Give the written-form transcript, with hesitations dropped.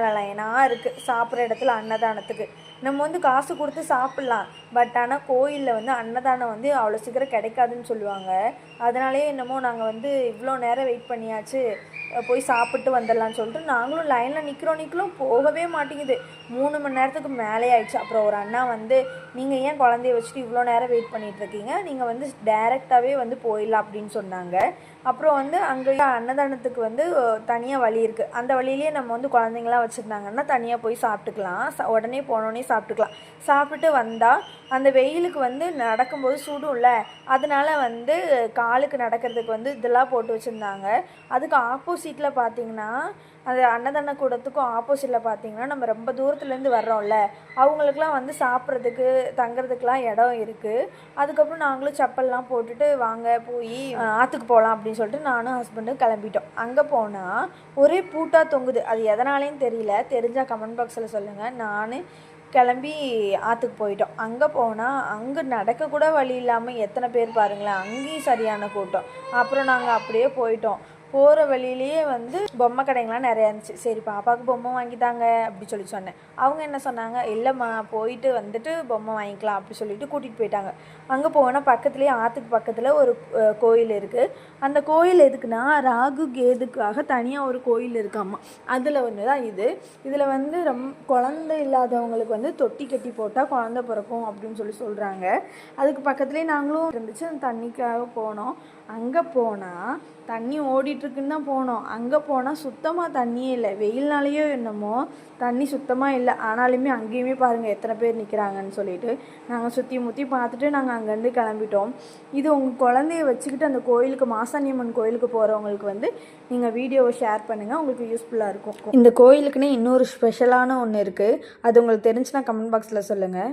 லைனாக இருக்குது சாப்பிட்ற இடத்துல அன்னதானத்துக்கு. நம்ம வந்து காசு கொடுத்து சாப்பிட்லாம். பட் ஆனால் கோயிலில் வந்து அன்னதானம் வந்து அவ்வளோ சீக்கிரம் கிடைக்காதுன்னு சொல்லுவாங்க. அதனாலே என்னமோ நாங்கள் வந்து இவ்வளோ நேரம் வெயிட் பண்ணியாச்சு, போய் சாப்பிட்டு வந்துடலான்னு சொல்லிட்டு நாங்களும் லைனில் நிற்கிறோம் போகவே மாட்டேங்குது. 3 மணி நேரத்துக்கு மேலே ஆயிடுச்சு. அப்புறம் ஒரு அண்ணா வந்து, நீங்கள் ஏன் குழந்தைய வச்சுட்டு இவ்வளோ நேரம் வெயிட் பண்ணிகிட்ருக்கீங்க, நீங்கள் வந்து டைரெக்டாகவே வந்து போயிடலாம் அப்படின்னு சொன்னாங்க. அப்புறம் வந்து அங்கே அன்னதானத்துக்கு வந்து தனியாக வழி இருக்குது. அந்த வழியிலேயே நம்ம வந்து குழந்தைங்களாம் வச்சுருந்தாங்கன்னா தனியாக போய் சாப்பிட்டுக்கலாம். உடனே போனோடனே சாப்பிட்டுக்கலாம். சாப்பிட்டு வந்தால் அந்த வெயிலுக்கு வந்து நடக்கும்போது சுடும்ல, அதனால வந்து காலுக்கு நடக்கிறதுக்கு வந்து இதெல்லாம் போட்டு வச்சுருந்தாங்க. அதுக்கு ஆப்போசிட்டில் பார்த்திங்கன்னா, அந்த அன்னதான கூடத்துக்கும் ஆப்போசிட்டில் பார்த்திங்கன்னா, நம்ம ரொம்ப தூரத்துலேருந்து வர்றோம்ல, அவங்களுக்குலாம் வந்து சாப்பிட்றதுக்கு தங்குறதுக்கெலாம் இடம் இருக்குது. அதுக்கப்புறம் நாங்களும் செப்பல்லாம் போட்டுட்டு வாங்க போய் ஆற்றுக்கு போகலாம் அப்படின்னு சொல்லிட்டு நானும் ஹஸ்பண்டும் கிளம்பிட்டோம். அங்கே போனால் ஒரே பூட்டாக தொங்குது. அது எதனாலேன்னு தெரியல, தெரிஞ்சால் கமெண்ட் பாக்ஸில் சொல்லுங்கள். நான் கிளம்பி ஆற்றுக்கு போயிட்டோம். அங்கே போனால் அங்கே நடக்கக்கூட வழி இல்லாமல் எத்தனை பேர் பாருங்களேன், அங்கேயும் சரியான கூட்டம். அப்புறம் நாங்கள் அப்படியே போயிட்டோம். போகிற வழியிலேயே வந்து பொம்மை கடைங்களாம் நிறையா இருந்துச்சு. சரி பாப்பாவுக்கு பொம்மை வாங்கிட்டாங்க அப்படி சொன்னேன். அவங்க என்ன சொன்னாங்க, இல்லைம்மா போயிட்டு வந்துட்டு பொம்மை வாங்கிக்கலாம் அப்படி சொல்லிட்டு கூட்டிகிட்டு போயிட்டாங்க. அங்கே போனால் பக்கத்துலேயே ஆற்றுக்கு பக்கத்தில் ஒரு கோயில் இருக்குது. அந்த கோயில் எதுக்குன்னா, ராகு கேதுக்காக தனியாக ஒரு கோயில் இருக்காம்மா. அதில் ஒன்று தான் இது. இதில் வந்து குழந்தை இல்லாதவங்களுக்கு வந்து தொட்டி கட்டி போட்டால் குழந்தை பிறக்கும் அப்படின்னு சொல்கிறாங்க. அதுக்கு பக்கத்துலேயே நாங்களும் இருந்துச்சு. அந்த தண்ணிக்காக போனோம். அங்கே போனால் தண்ணி ஓடிட்டுருக்குன்னு தான் போனோம். அங்கே போனால் சுத்தமாக தண்ணியே இல்லை. வெயில்னாலேயோ என்னமோ தண்ணி சுத்தமாக இல்லை. ஆனாலுமே அங்கேயுமே பாருங்கள் எத்தனை பேர் நிற்கிறாங்கன்னு சொல்லிட்டு நாங்கள் சுற்றி முற்றி பார்த்துட்டு நாங்கள் அங்கேருந்து கிளம்பிட்டோம். இது உங்கள் குழந்தைய வச்சுக்கிட்டு அந்த கோயிலுக்கு, மாசாணியம்மன் கோயிலுக்கு போகிறவங்களுக்கு வந்து நீங்கள் வீடியோவை ஷேர் பண்ணுங்கள், உங்களுக்கு யூஸ்ஃபுல்லாக இருக்கும். இந்த கோயிலுக்குன்னே இன்னொரு ஸ்பெஷலான ஒன்று இருக்குது. அது உங்களுக்கு தெரிஞ்சுன்னா கமெண்ட் பாக்ஸில் சொல்லுங்கள்.